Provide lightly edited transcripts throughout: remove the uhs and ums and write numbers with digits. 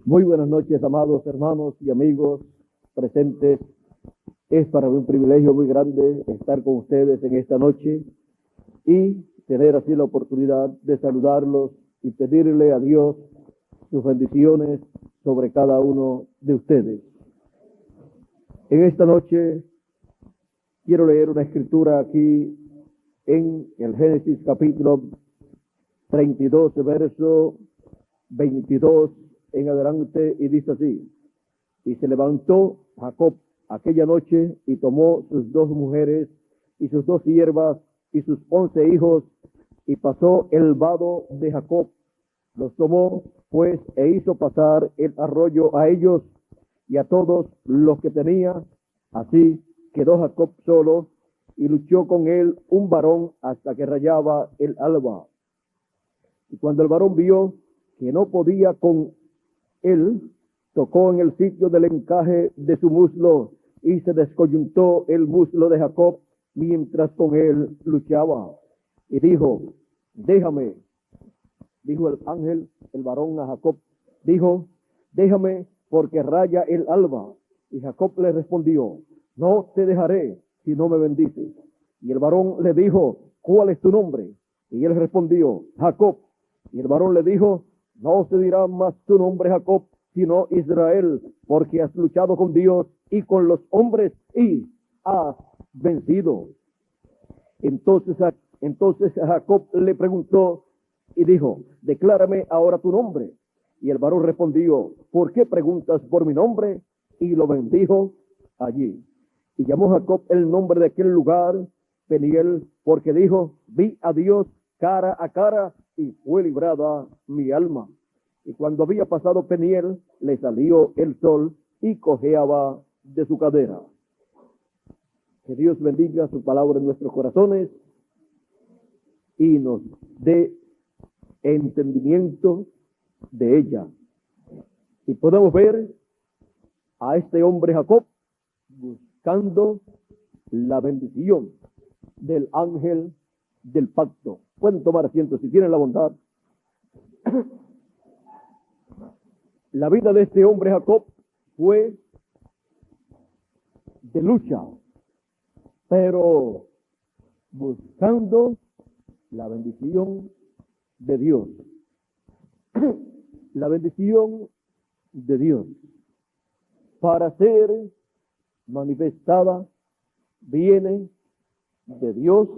Muy buenas noches, amados hermanos y amigos presentes. Es para mí un privilegio muy grande estar con ustedes en esta noche y tener así la oportunidad de saludarlos y pedirle a Dios sus bendiciones sobre cada uno de ustedes. En esta noche quiero leer una escritura aquí en el Génesis capítulo 32, verso 22 en adelante, y dice así: y se levantó Jacob aquella noche y tomó sus 2 mujeres y sus 2 siervas y sus 11 hijos y pasó el vado de Jacob. Los tomó pues e hizo pasar el arroyo a ellos y a todos los que tenía. Así quedó Jacob solo y luchó con él un varón hasta que rayaba el alba. Y cuando el varón vio que no podía con él, tocó en el sitio del encaje de su muslo y se descoyuntó el muslo de Jacob mientras con él luchaba. Y dijo: déjame. Dijo el ángel, el varón a Jacob, dijo: déjame, porque raya el alba. Y Jacob le respondió: no te dejaré si no me bendices. Y el varón le dijo: ¿cuál es tu nombre? Y él respondió: Jacob. Y el varón le dijo: no se dirá más tu nombre Jacob, sino Israel, porque has luchado con Dios y con los hombres y has vencido. Entonces Jacob le preguntó y dijo: declárame ahora tu nombre. Y el varón respondió: ¿por qué preguntas por mi nombre? Y lo bendijo allí. Y llamó Jacob el nombre de aquel lugar Peniel, porque dijo: vi a Dios cara a cara y fue librada mi alma. Y cuando había pasado Peniel, le salió el sol y cojeaba de su cadera. Que Dios bendiga su palabra en nuestros corazones y nos dé entendimiento de ella. Y podemos ver a este hombre Jacob buscando la bendición del ángel del pacto. Pueden tomar asiento si tienen la bondad. La vida de este hombre Jacob fue de lucha, pero buscando la bendición de Dios. La bendición de Dios para ser manifestada viene de Dios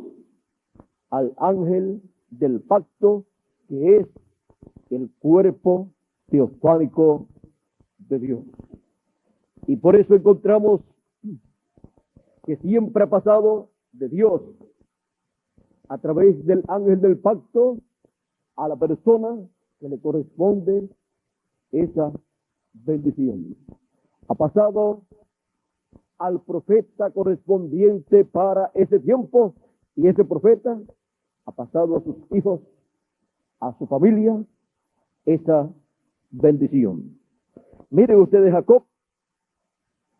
al ángel del pacto, que es el cuerpo teofánico de Dios. Y por eso encontramos que siempre ha pasado de Dios a través del ángel del pacto a la persona que le corresponde esa bendición. Ha pasado al profeta correspondiente para ese tiempo, y ese profeta ha pasado a sus hijos, a su familia, esa bendición. Miren ustedes, Jacob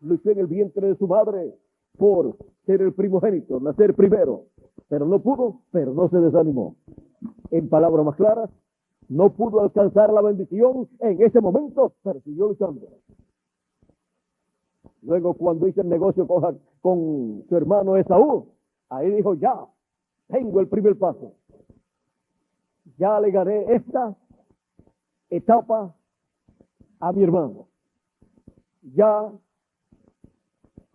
luchó en el vientre de su madre por ser el primogénito, nacer primero, pero no pudo, pero no se desanimó. En palabras más claras, no pudo alcanzar la bendición en ese momento, pero siguió luchando. Luego, cuando hizo el negocio con su hermano Esaú, ahí dijo: ya tengo el primer paso, ya le gané esta etapa a mi hermano. Ya,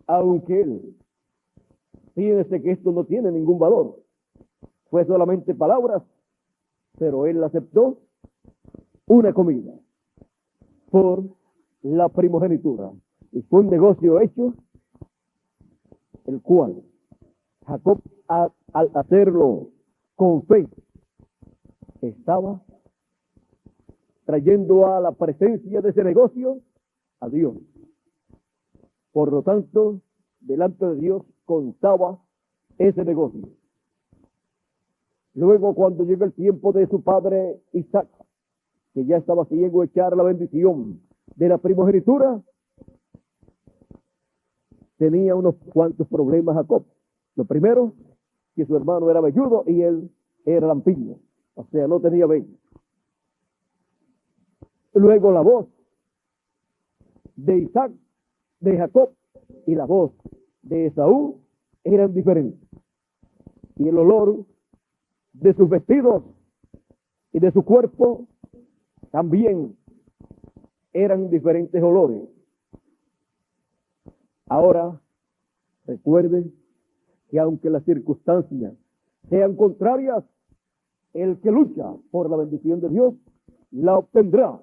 aunque él piense que esto no tiene ningún valor, fue solamente palabras, pero él aceptó una comida por la primogenitura. Y fue un negocio hecho, el cual Jacob, al hacerlo con fe, estaba trayendo a la presencia de ese negocio a Dios. Por lo tanto, delante de Dios contaba ese negocio. Luego, cuando llegó el tiempo de su padre Isaac, que ya estaba ciego, echar la bendición de la primogenitura, tenía unos cuantos problemas Jacob. Lo primero, que su hermano era velludo y él era lampiño, o sea, no tenía vello. Luego la voz de Isaac, de Jacob, y la voz de Esaú eran diferentes. Y el olor de sus vestidos y de su cuerpo también eran diferentes olores. Ahora, recuerden que aunque las circunstancias sean contrarias, el que lucha por la bendición de Dios la obtendrá.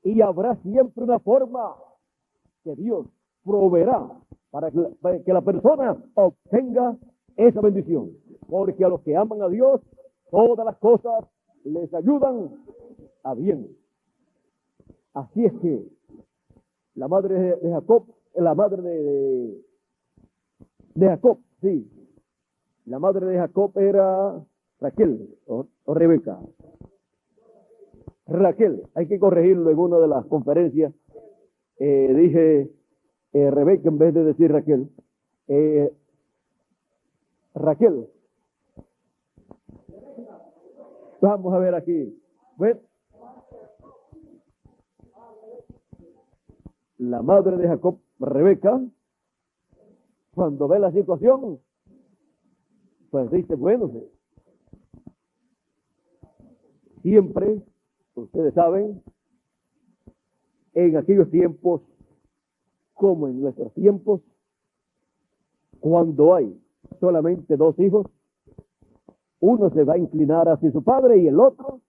Y habrá siempre una forma que Dios proveerá para que la persona obtenga esa bendición. Porque a los que aman a Dios, todas las cosas les ayudan a bien. Así es que la madre de Jacob, la madre de Jacob, sí, la madre de Jacob era Raquel o Rebeca. Raquel, hay que corregirlo en una de las conferencias. Dije Rebeca en vez de decir Raquel. Raquel. Vamos a ver aquí. ¿Ves? La madre de Jacob, Rebeca, cuando ve la situación, pues dice, bueno, siempre, ustedes saben, en aquellos tiempos, como en nuestros tiempos, cuando hay solamente dos hijos, uno se va a inclinar hacia su padre y el otro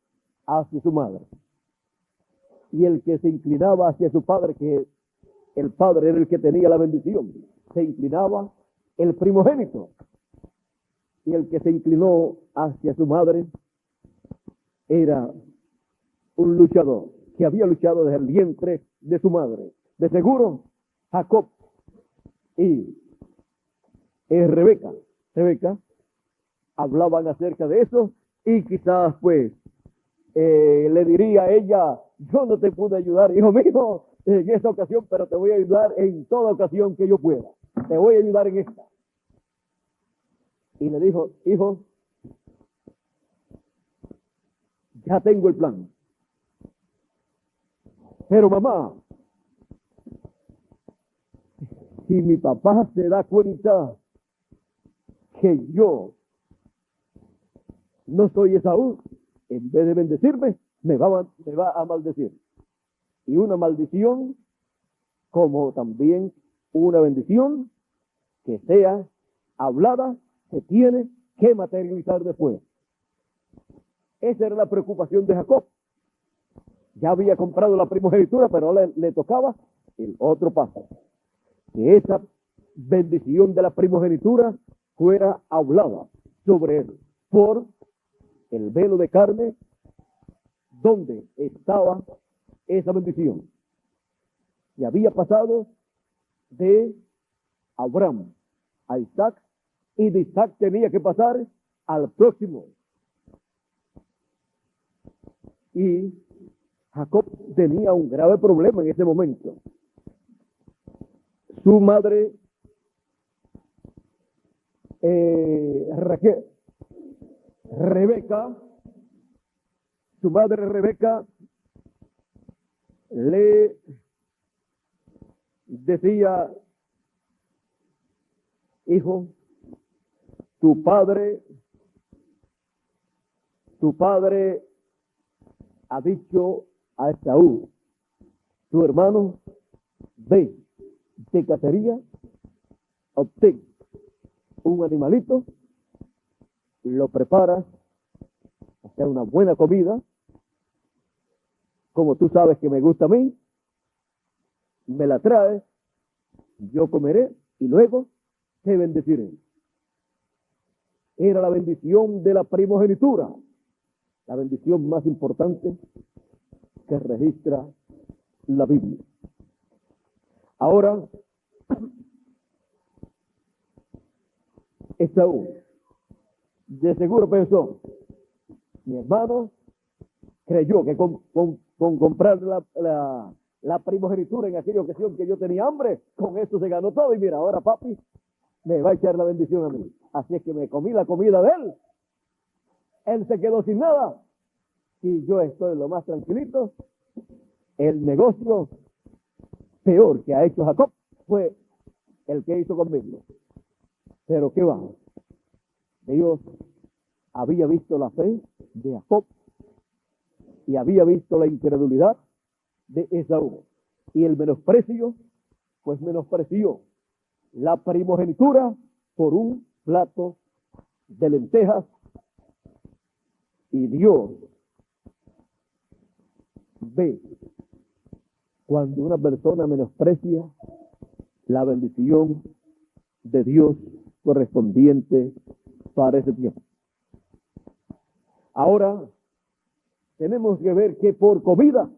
hacia su madre. Y el que se inclinaba hacia su padre, que el padre era el que tenía la bendición, se inclinaba el primogénito. Y el que se inclinó hacia su madre era un luchador que había luchado desde el vientre de su madre. De seguro, Jacob y Rebeca hablaban acerca de eso y quizás pues le diría a ella, yo no te pude ayudar, hijo mío, en esta ocasión, pero te voy a ayudar en toda ocasión que yo pueda. Te voy a ayudar en esta. Y le dijo, hijo, ya tengo el plan. Pero mamá, si mi papá se da cuenta que yo no soy Esaú, en vez de bendecirme, me va a maldecir. Y una maldición, como también una bendición que sea hablada, se tiene que materializar después. Esa era la preocupación de Jacob. Ya había comprado la primogenitura, pero ahora le tocaba el otro paso. Que esa bendición de la primogenitura fuera hablada sobre él por el velo de carne donde estaba esa bendición. Y había pasado de Abraham a Isaac, y de Isaac tenía que pasar al próximo. Y Jacob tenía un grave problema en ese momento. Su madre Rebeca, su madre Rebeca le decía, hijo, tu padre ha dicho a Esaú, tu hermano, ve de cacería, obtén un animalito, lo preparas, hacer una buena comida, como tú sabes que me gusta a mí, me la traes, yo comeré y luego te bendeciré. Era la bendición de la primogenitura, la bendición más importante que registra la Biblia. Ahora, Esaú de seguro pensó, mi hermano creyó que con comprar la primogenitura en aquella ocasión que yo tenía hambre, con eso se ganó todo, y mira, ahora papi me va a echar la bendición a mí. Así es que me comí la comida de él se quedó sin nada, y yo estoy lo más tranquilito, el negocio peor que ha hecho Jacob fue el que hizo conmigo. Pero ¿qué va? Dios había visto la fe de Jacob y había visto la incredulidad de Esaú. Y el menosprecio, pues menospreció la primogenitura por un plato de lentejas. Y Dios ve cuando una persona menosprecia la bendición de Dios correspondiente para ese tiempo. Ahora tenemos que ver que por comida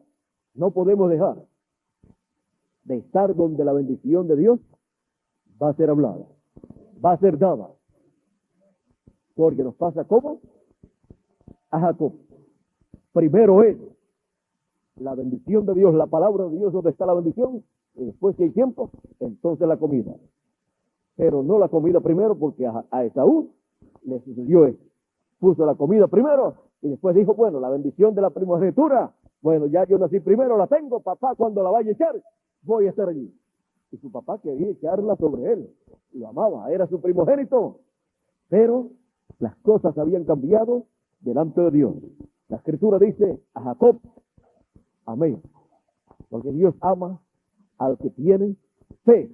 no podemos dejar de estar donde la bendición de Dios va a ser hablada, va a ser dada, porque nos pasa como a Jacob. Primero es la bendición de Dios, la palabra de Dios, donde está la bendición, y después, si hay tiempo, entonces la comida. Pero no la comida primero, porque a Esaú le sucedió eso. Puso la comida primero y después dijo, bueno, la bendición de la primogenitura, bueno, ya yo nací primero, la tengo, papá, cuando la vaya a echar, voy a estar allí. Y su papá quería echarla sobre él, lo amaba, era su primogénito, pero las cosas habían cambiado delante de Dios. La escritura dice a Jacob, amén, porque Dios ama al que tiene fe,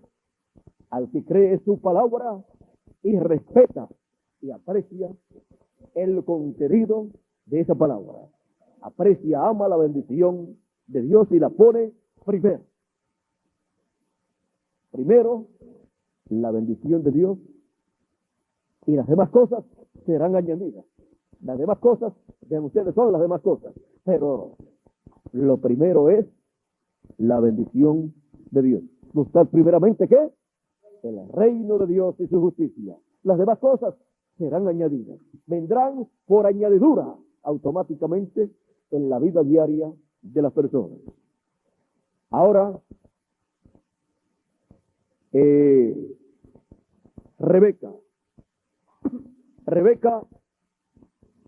al que cree su palabra y respeta y aprecia el contenido de esa palabra. Aprecia, ama la bendición de Dios y la pone primero. Primero, la bendición de Dios, y las demás cosas serán añadidas. Las demás cosas, vean ustedes, son las demás cosas. Pero lo primero es la bendición de Dios. Buscar primeramente, ¿qué? El reino de Dios y su justicia. Las demás cosas serán añadidas. Vendrán por añadidura automáticamente en la vida diaria de las personas. Ahora, Rebeca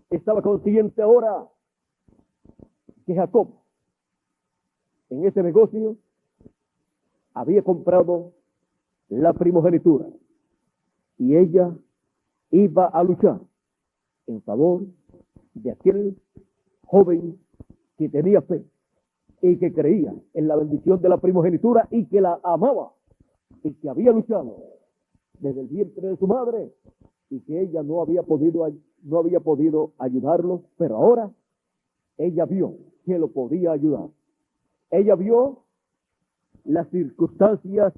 estaba consciente ahora que Jacob en ese negocio había comprado la primogenitura y ella iba a luchar en favor de aquel joven que tenía fe y que creía en la bendición de la primogenitura y que la amaba y que había luchado desde el vientre de su madre y que ella no había podido ayudarlo, pero ahora ella vio que lo podía ayudar. Ella vio las circunstancias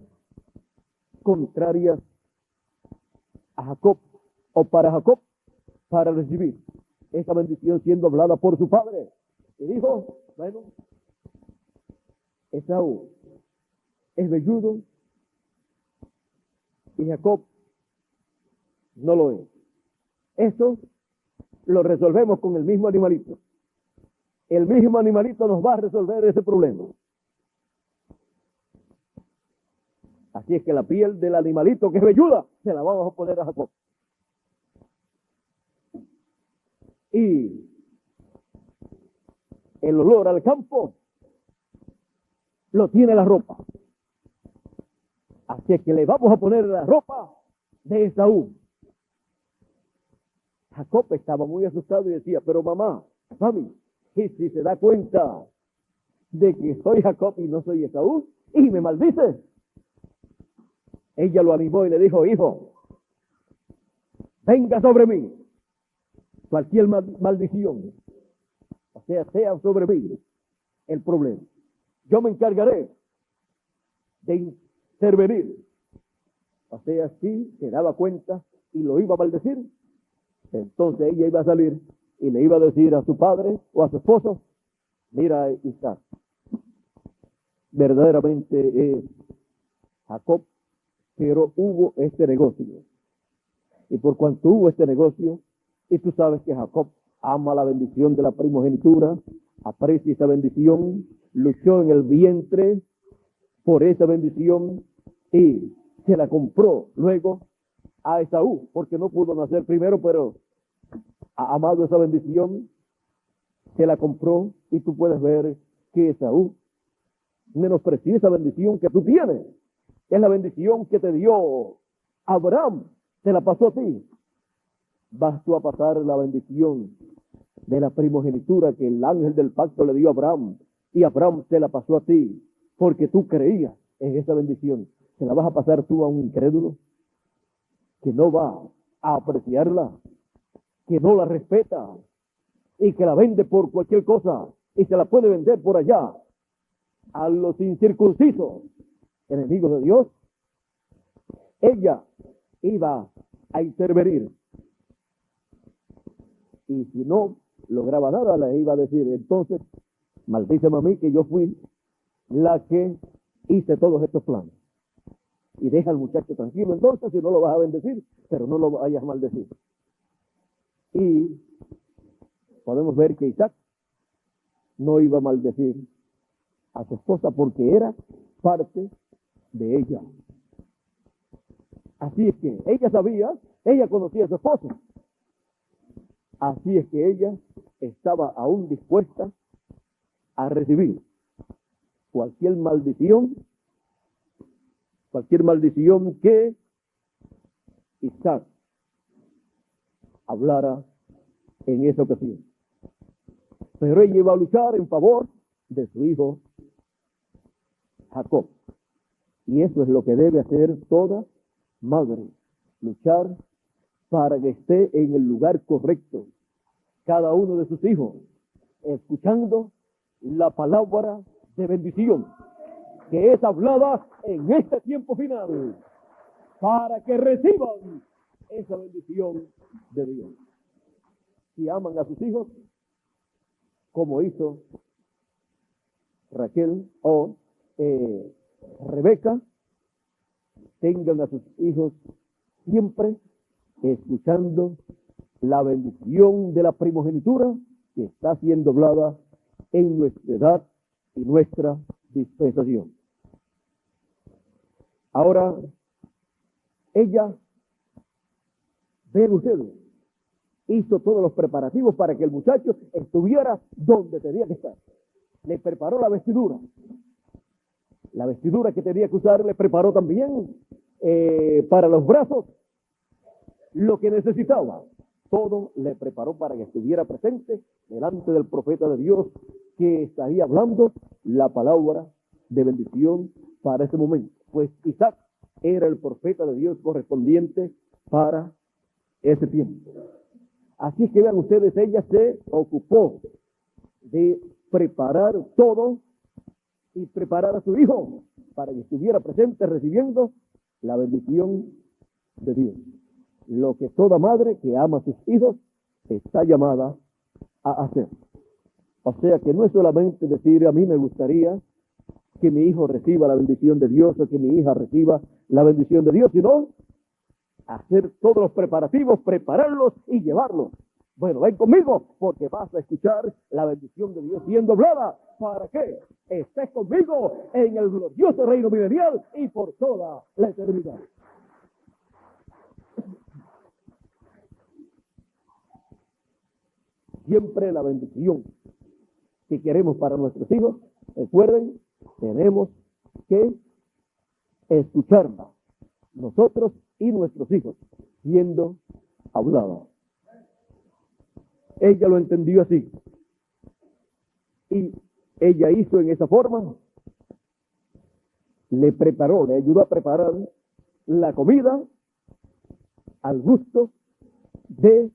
contrarias a Jacob o para Jacob para recibir esa bendición siendo hablada por su padre. Y dijo, bueno, Esaú es velludo y Jacob no lo es. Esto lo resolvemos con el mismo animalito. El mismo animalito nos va a resolver ese problema. Así es que la piel del animalito que es velluda se la vamos a poner a Jacob. Y el olor al campo lo tiene la ropa. Así es que le vamos a poner la ropa de Esaú. Jacob estaba muy asustado y decía, pero mamá, mami, ¿y si se da cuenta de que soy Jacob y no soy Esaú? Y me maldice. Ella lo animó y le dijo, hijo, venga sobre mí cualquier maldición, o sea sobre mí el problema. Yo me encargaré de intervenir. O sea, si se daba cuenta y lo iba a maldecir, entonces ella iba a salir y le iba a decir a su padre o a su esposo, mira Isaac, verdaderamente es Jacob, pero hubo este negocio. Y por cuanto hubo este negocio, y tú sabes que Jacob ama la bendición de la primogenitura, aprecia esa bendición, luchó en el vientre por esa bendición y se la compró luego a Esaú, porque no pudo nacer primero, pero ha amado esa bendición, se la compró y tú puedes ver que Esaú menosprecie esa bendición que tú tienes. Es la bendición que te dio Abraham, te la pasó a ti. Vas tú a pasar la bendición de la primogenitura que el ángel del pacto le dio a Abraham, y Abraham te la pasó a ti, porque tú creías en esa bendición. ¿Se la vas a pasar tú a un incrédulo que no va a apreciarla, que no la respeta y que la vende por cualquier cosa y se la puede vender por allá a los incircuncisos, enemigos de Dios? Ella iba a intervenir, y si no lograba nada, le iba a decir: entonces maldíceme a mí, que yo fui la que hice todos estos planes. Y deja al muchacho tranquilo, entonces, si no lo vas a bendecir, pero no lo vayas a maldecir. Y podemos ver que Isaac no iba a maldecir a su esposa porque era parte de ella. Así es que ella sabía, ella conocía a su esposa. Así es que ella estaba aún dispuesta a recibir cualquier maldición que Isaac hablara en esa ocasión. Pero ella iba a luchar en favor de su hijo Jacob. Y eso es lo que debe hacer toda madre: luchar para que esté en el lugar correcto cada uno de sus hijos, escuchando la palabra de bendición que es hablada en este tiempo final, para que reciban esa bendición de Dios. Si aman a sus hijos, como hizo Raquel o Rebeca, tengan a sus hijos siempre escuchando la bendición de la primogenitura que está siendo hablada en nuestra edad y nuestra dispensación. Ahora, ella, ven ustedes, hizo todos los preparativos para que el muchacho estuviera donde tenía que estar. Le preparó la vestidura que tenía que usar, le preparó también para los brazos lo que necesitaba. Todo le preparó para que estuviera presente delante del profeta de Dios, que estaría hablando la palabra de bendición para ese momento. Pues Isaac era el profeta de Dios correspondiente para ese tiempo. Así es que vean ustedes, ella se ocupó de preparar todo y preparar a su hijo para que estuviera presente recibiendo la bendición de Dios. Lo que toda madre que ama a sus hijos está llamada a hacer. O sea que no es solamente decir: a mí me gustaría que mi hijo reciba la bendición de Dios o que mi hija reciba la bendición de Dios, sino hacer todos los preparativos, prepararlos y llevarlos. Bueno, ven conmigo, porque vas a escuchar la bendición de Dios siendo hablada, para que estés conmigo en el glorioso reino milenial y por toda la eternidad. Siempre la bendición que queremos para nuestros hijos, recuerden, tenemos que escucharla, nosotros y nuestros hijos, siendo hablada. Ella lo entendió así, y ella hizo en esa forma, le ayudó a preparar la comida al gusto de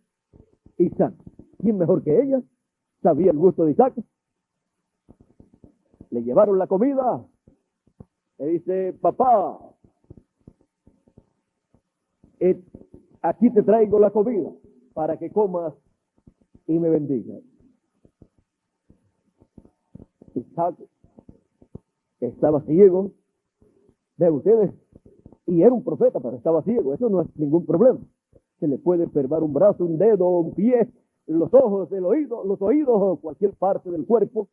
Isaac. ¿Quién mejor que ella sabía el gusto de Isaac? Le llevaron la comida, le dice: papá, aquí te traigo la comida para que comas y me bendigas. Isaac estaba ciego, vean ustedes, y era un profeta, pero estaba ciego. Eso no es ningún problema. Se le puede perder un brazo, un dedo, un pie, los ojos, el oído, los oídos o cualquier parte del cuerpo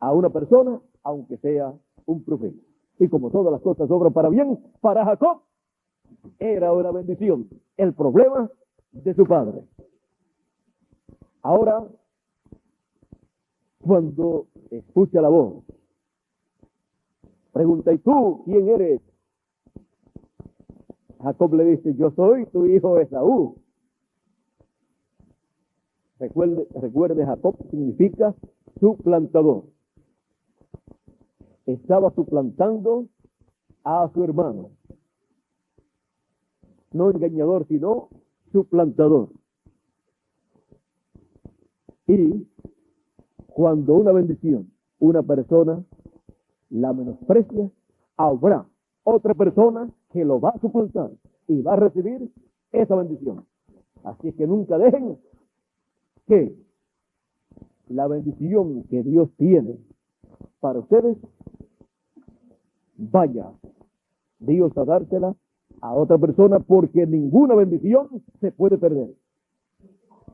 a una persona, aunque sea un profeta. Y como todas las cosas obran para bien, para Jacob era una bendición el problema de su padre. Ahora, cuando escucha la voz Pregunta, ¿y tú quién eres? Jacob le dice, yo soy tu hijo Esaú. Recuerde, Jacob significa suplantador. Estaba suplantando a su hermano. No engañador, sino suplantador. Y cuando una bendición, una persona la menosprecia, habrá otra persona que lo va a suplantar y va a recibir esa bendición. Así que nunca dejen que la bendición que Dios tiene para ustedes vaya Dios a dársela a otra persona, porque ninguna bendición se puede perder.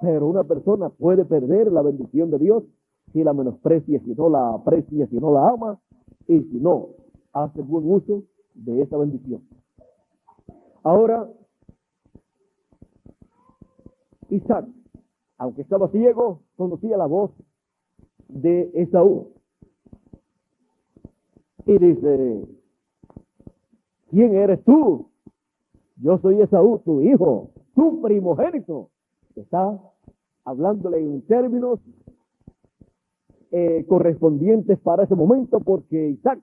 Pero una persona puede perder la bendición de Dios si la menosprecia, si no la aprecia, si no la ama y si no hace buen uso de esa bendición. Ahora, Isaac, aunque estaba ciego, conocía la voz de Esaú. Y dice, ¿quién eres tú? Yo soy Esaú, tu hijo, tu primogénito. Está hablándole en términos correspondientes para ese momento, porque Isaac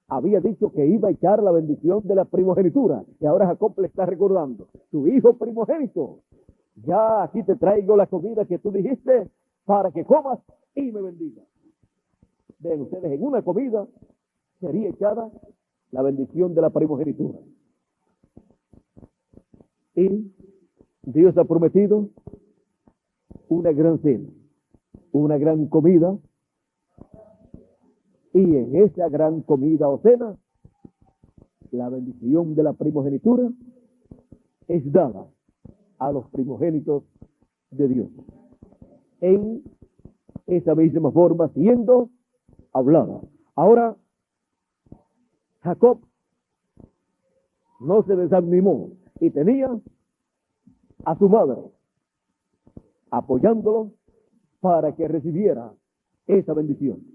había dicho que iba a echar la bendición de la primogenitura. Y ahora Jacob le está recordando, tu hijo primogénito, ya aquí te traigo la comida que tú dijiste para que comas y me bendigas. Ven ustedes, en una comida sería echada la bendición de la primogenitura. Y Dios ha prometido una gran cena, una gran comida, y en esa gran comida o cena, la bendición de la primogenitura es dada a los primogénitos de Dios. En esa misma forma, siendo hablada. Ahora, Jacob no se desanimó y tenía a su madre apoyándolo para que recibiera esa bendición.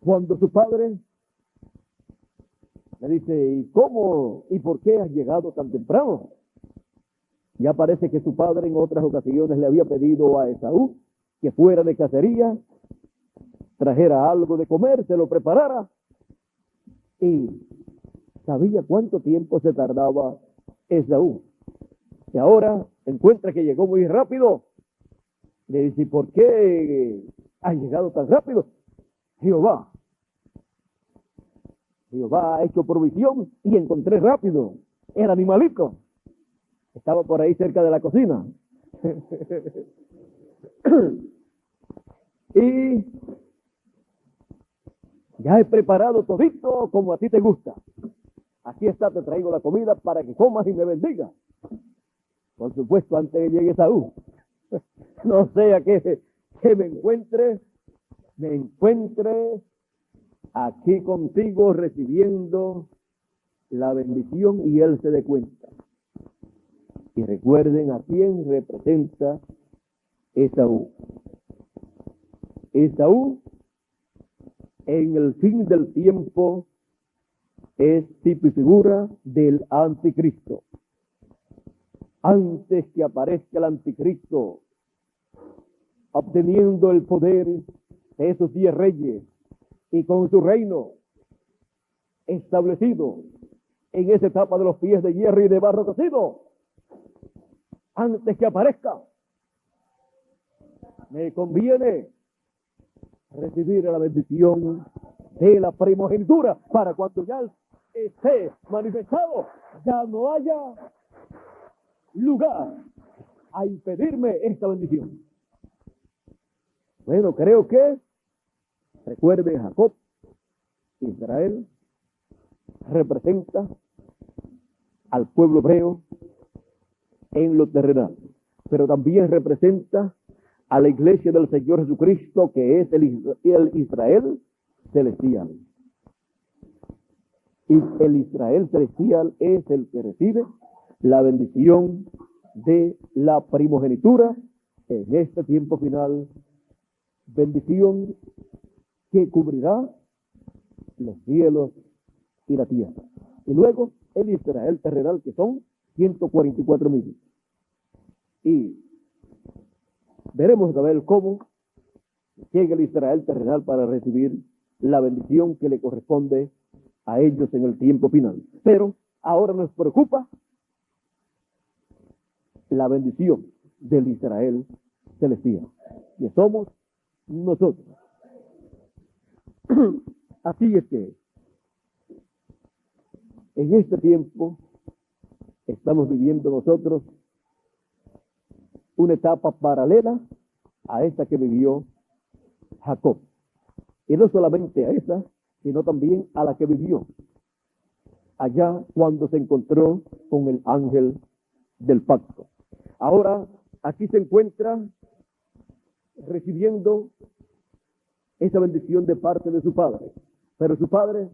Cuando su padre le dice, ¿y cómo y por qué has llegado tan temprano? Ya parece que su padre en otras ocasiones le había pedido a Esaú que fuera de cacería, trajera algo de comer, se lo preparara, y sabía cuánto tiempo se tardaba Esaú. Y ahora encuentra que llegó muy rápido. Le dice, ¿por qué has llegado tan rápido? Jehová ha hecho provisión y encontré rápido el animalito. Estaba por ahí cerca de la cocina. Y ya he preparado todito como a ti te gusta. Aquí está, te traigo la comida para que comas y me bendigas. Por supuesto, antes que llegue Esaú. No sea que me encuentre aquí contigo recibiendo la bendición y él se dé cuenta. Y recuerden a quién representa Esaú. Esaú, en el fin del tiempo, es tipo y figura del anticristo. Antes que aparezca el anticristo, obteniendo el poder de esos 10 reyes y con su reino establecido en esa etapa de los pies de hierro y de barro cocido, antes que aparezca, me conviene recibir la bendición de la primogenitura para cuando ya esté manifestado, ya no haya lugar a impedirme esta bendición. Bueno, creo que, recuerde, Jacob, Israel, representa al pueblo hebreo en lo terrenal, pero también representa a la iglesia del Señor Jesucristo, que es el Israel celestial. Y el Israel celestial es el que recibe la bendición de la primogenitura en este tiempo final, bendición que cubrirá los cielos y la tierra. Y luego el Israel terrenal, que son 144,000. Y veremos a ver cómo llega el Israel terrenal para recibir la bendición que le corresponde a ellos en el tiempo final. Pero ahora nos preocupa la bendición del Israel celestial, que somos nosotros. Así es que en este tiempo estamos viviendo nosotros una etapa paralela a esta que vivió Jacob. Y no solamente a esa, sino también a la que vivió allá cuando se encontró con el ángel del pacto. Ahora, aquí se encuentra recibiendo esa bendición de parte de su padre. Pero su padre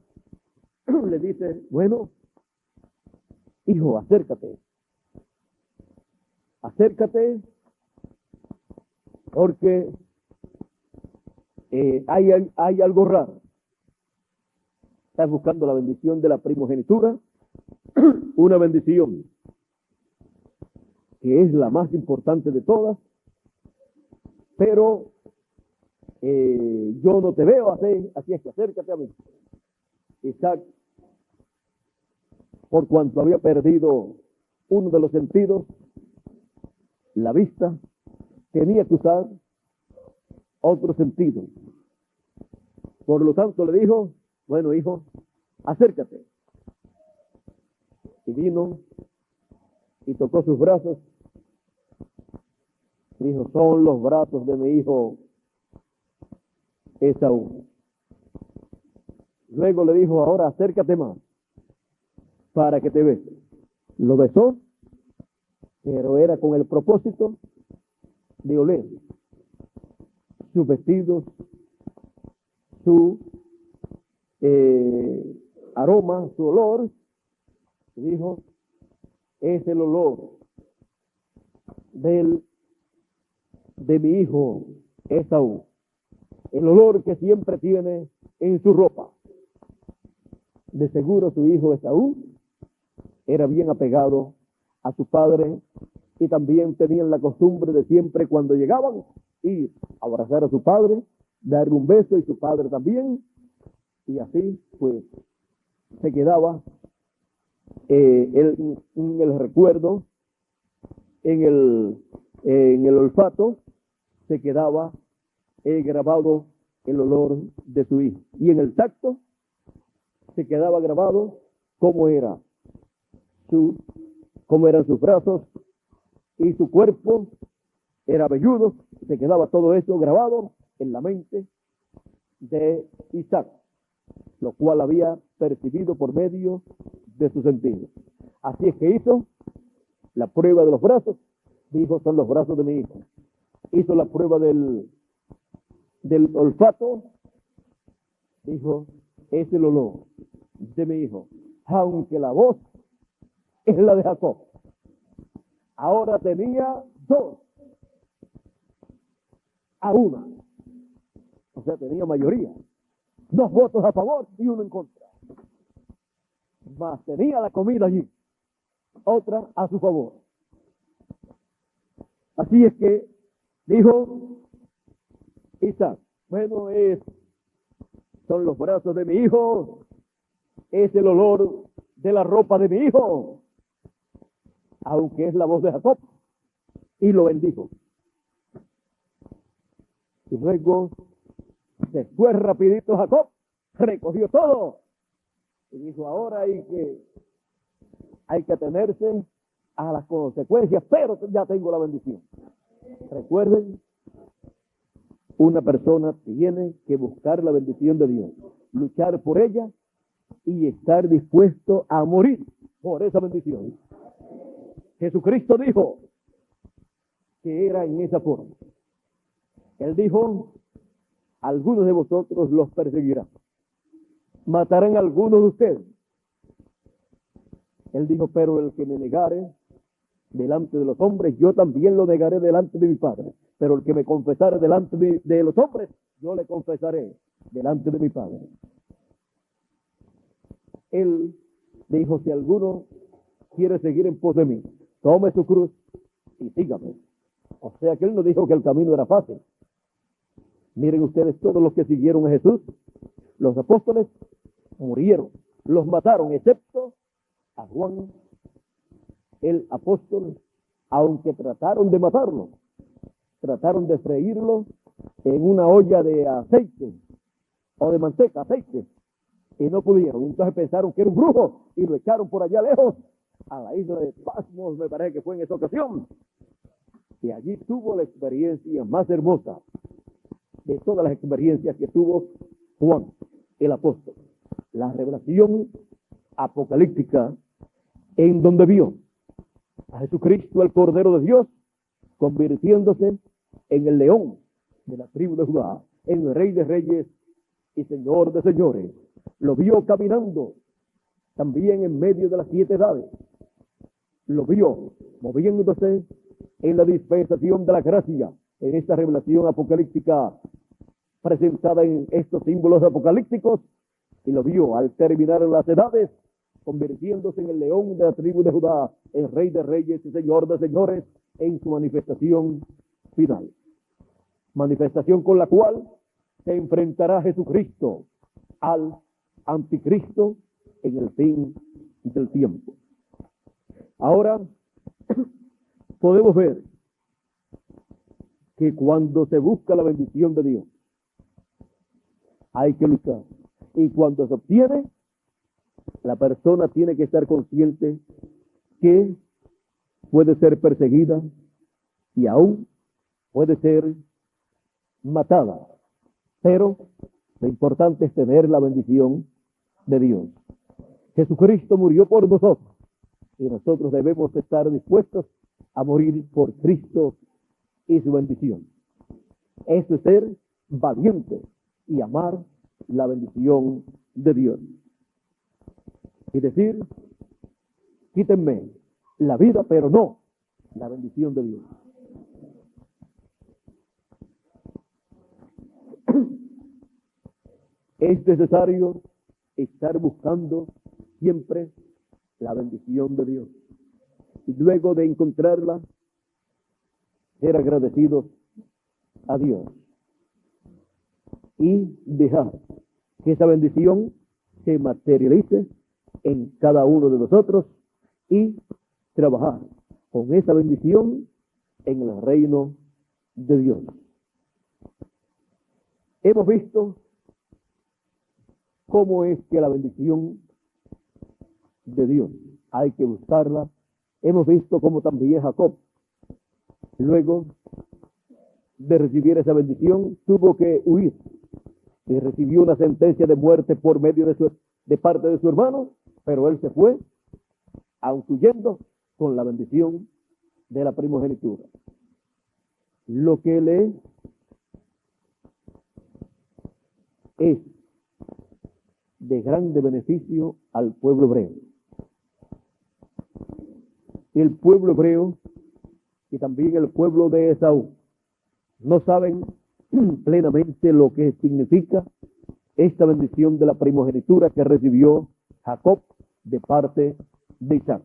le dice, bueno, hijo, acércate. Acércate porque hay algo raro. Estás buscando la bendición de la primogenitura, una bendición que es la más importante de todas, pero yo no te veo así es que acércate a mí. Isaac, por cuanto había perdido uno de los sentidos, la vista, tenía que usar otro sentido. Por lo tanto le dijo, bueno, hijo, acércate. Y vino y tocó sus brazos. Dijo, son los brazos de mi hijo Esaú. Luego le dijo, ahora acércate más para que te bese. Lo besó, pero era con el propósito de oler sus vestidos, su aroma, su olor. Y dijo, es el olor de mi hijo Esaú, el olor que siempre tiene en su ropa. De seguro su hijo Esaú era bien apegado a su padre y también tenían la costumbre de siempre cuando llegaban ir a abrazar a su padre, darle un beso y su padre también, y así pues se quedaba en el recuerdo, en el olfato, se quedaba grabado el olor de su hijo, y en el tacto se quedaba grabado cómo eran sus brazos y su cuerpo era velludo. Se quedaba todo eso grabado en la mente de Isaac, lo cual había percibido por medio de sus sentidos. Así es que hizo la prueba de los brazos, dijo, son los brazos de mi hijo. Hizo la prueba del olfato, dijo, es el olor de mi hijo, aunque la voz es la de Jacob. Ahora tenía 2 a 1, o sea, tenía mayoría, 2 votos a favor y 1 en contra, mas tenía la comida allí, otra a su favor. Así es que dijo Isaac, bueno, son los brazos de mi hijo, es el olor de la ropa de mi hijo, aunque es la voz de Jacob, y lo bendijo. Y luego se fue rapidito Jacob, recogió todo y dijo, ahora hay que atenerse a las consecuencias, pero ya tengo la bendición. Recuerden, una persona tiene que buscar la bendición de Dios, luchar por ella y estar dispuesto a morir por esa bendición. Jesucristo dijo que era en esa forma. Él dijo, algunos de vosotros los perseguirán, matarán a algunos de ustedes. Él dijo, pero el que me negare delante de los hombres, yo también lo negaré delante de mi Padre. Pero el que me confesare delante de los hombres, yo le confesaré delante de mi Padre. Él dijo, si alguno quiere seguir en pos de mí, tome su cruz y sígame. O sea que él no dijo que el camino era fácil. Miren ustedes, todos los que siguieron a Jesús, los apóstoles murieron, los mataron, excepto a Juan, el apóstol, aunque trataron de matarlo, trataron de freírlo en una olla de aceite, o de manteca, aceite, y no pudieron. Entonces pensaron que era un brujo y lo echaron por allá lejos, a la isla de Pasmos, me parece que fue en esa ocasión. Y allí tuvo la experiencia más hermosa de todas las experiencias que tuvo Juan, el apóstol. La revelación apocalíptica en donde vio a Jesucristo, el Cordero de Dios, convirtiéndose en el león de la tribu de Judá, en el Rey de Reyes y Señor de Señores. Lo vio caminando también en medio de las 7 edades. Lo vio moviéndose en la dispensación de la gracia, en esta revelación apocalíptica presentada en estos símbolos apocalípticos, y lo vio al terminar las edades, convirtiéndose en el león de la tribu de Judá, el Rey de Reyes y Señor de Señores, en su manifestación final. Manifestación con la cual se enfrentará Jesucristo al anticristo en el fin del tiempo. Ahora podemos ver que cuando se busca la bendición de Dios, hay que luchar. Y cuando se obtiene, la persona tiene que estar consciente que puede ser perseguida y aún puede ser matada. Pero lo importante es tener la bendición de Dios. Jesucristo murió por nosotros y nosotros debemos estar dispuestos a morir por Cristo y su bendición. Eso es ser valiente y amar la bendición de Dios. Y decir, quítenme la vida, pero no la bendición de Dios. Es necesario estar buscando siempre la bendición de Dios. Y luego de encontrarla, ser agradecidos a Dios. Y dejar que esa bendición se materialice en cada uno de nosotros y trabajar con esa bendición en el reino de Dios. Hemos visto cómo es que la bendición de Dios hay que buscarla. Hemos visto cómo también Jacob, luego de recibir esa bendición, tuvo que huir y recibió una sentencia de muerte por medio de parte de su hermano, pero él se fue, aun huyendo, con la bendición de la primogenitura. Lo que le es de grande beneficio al pueblo hebreo. El pueblo hebreo y también el pueblo de Esaú no saben plenamente lo que significa esta bendición de la primogenitura que recibió Jacob de parte de Isaac.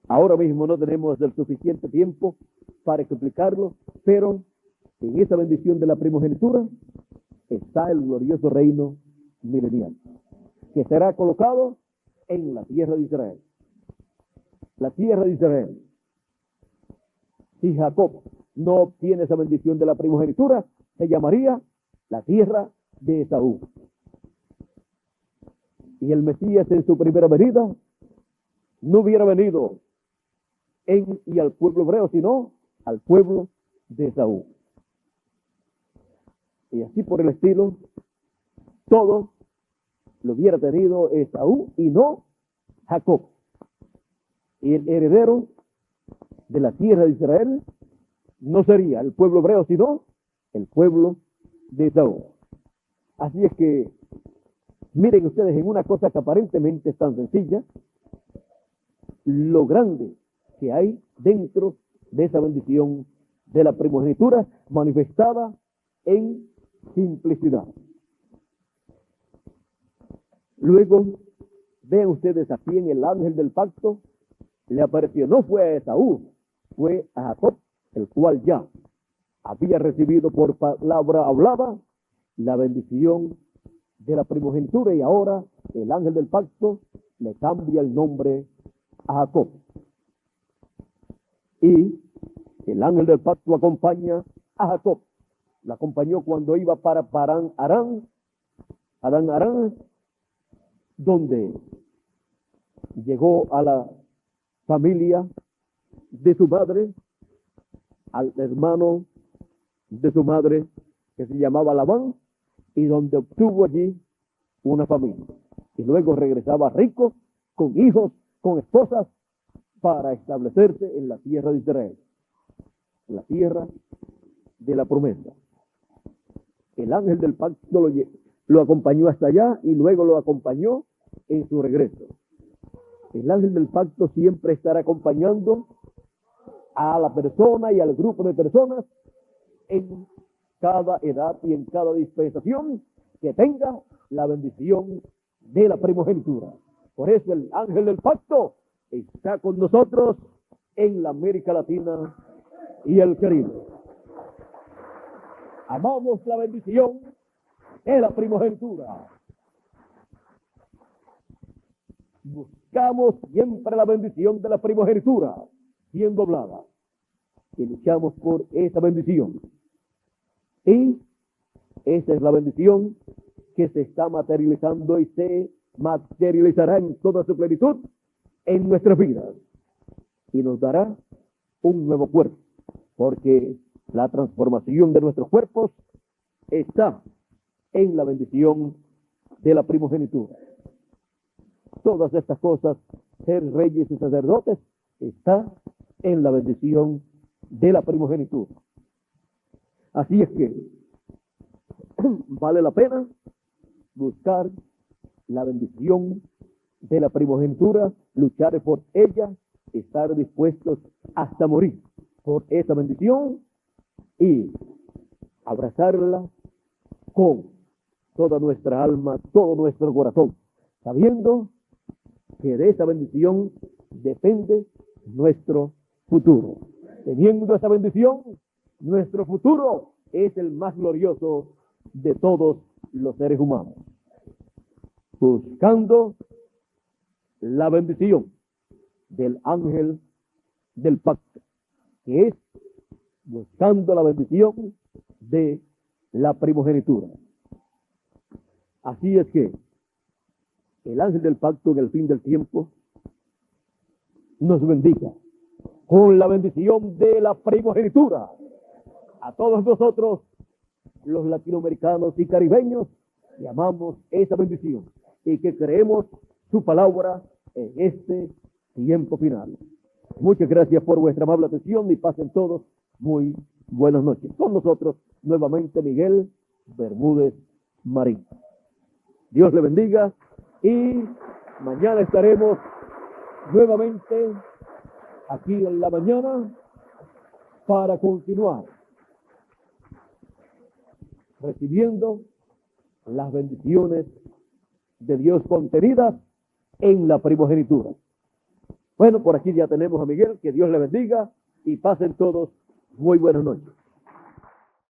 Ahora mismo no tenemos el suficiente tiempo para explicarlo, pero en esa bendición de la primogenitura está el glorioso reino milenial, que será colocado en la tierra de Israel. La tierra de Israel. Si Jacob no obtiene esa bendición de la primogenitura, se llamaría la tierra de Esaú. Y el Mesías en su primera venida no hubiera venido y al pueblo hebreo, sino al pueblo de Esaú. Y así por el estilo, todo lo hubiera tenido Esaú y no Jacob. Y el heredero de la tierra de Israel no sería el pueblo hebreo, sino el pueblo de Esaú. Así es que, miren ustedes en una cosa que aparentemente es tan sencilla, lo grande que hay dentro de esa bendición de la primogenitura manifestada en simplicidad. Luego Vean ustedes aquí en el ángel del pacto, le apareció, no fue a Esaú, fue a Jacob, el cual ya había recibido por palabra hablada la bendición de la primogenitura, y ahora el ángel del pacto le cambia el nombre a Jacob. Y el ángel del pacto acompaña a Jacob. La acompañó cuando iba para Padán Aram, donde llegó a la familia de su madre, al hermano de su madre, que se llamaba Labán, y donde obtuvo allí una familia. Y luego regresaba rico, con hijos, con esposas, para establecerse en la tierra de Israel, la tierra de la promesa. El ángel del pacto lo acompañó hasta allá y luego lo acompañó en su regreso. El ángel del pacto siempre estará acompañando a la persona y al grupo de personas en cada edad y en cada dispensación que tenga la bendición de la primogenitura. Por eso el ángel del pacto está con nosotros en la América Latina y el Caribe. Amamos la bendición de la primogenitura. Buscamos siempre la bendición de la primogenitura, siendo hablada, y luchamos por esa bendición. Y esa es la bendición que se está materializando y se materializará en toda su plenitud en nuestras vidas. Y nos dará un nuevo cuerpo, porque la transformación de nuestros cuerpos está en la bendición de la primogenitura. Todas estas cosas, ser reyes y sacerdotes, está en la bendición de la primogenitura. Así es que vale la pena buscar la bendición de la primogenitura, luchar por ella, estar dispuestos hasta morir por esa bendición y abrazarla con toda nuestra alma, todo nuestro corazón, sabiendo que de esa bendición depende nuestro futuro. Teniendo esa bendición, nuestro futuro es el más glorioso de todos los seres humanos. Buscando la bendición del ángel del pacto, que es buscando la bendición de la primogenitura. Así es que el ángel del pacto en el fin del tiempo nos bendiga con la bendición de la primogenitura. A todos nosotros, los latinoamericanos y caribeños, llamamos esa bendición y que creemos su palabra en este tiempo final. Muchas gracias por vuestra amable atención y pasen todos muy buenas noches. Con nosotros nuevamente Miguel Bermúdez Marín. Dios le bendiga y mañana estaremos nuevamente aquí en la mañana para continuar recibiendo las bendiciones de Dios contenidas en la primogenitura. Bueno, por aquí ya tenemos a Miguel, que Dios le bendiga y pasen todos muy buenas noches.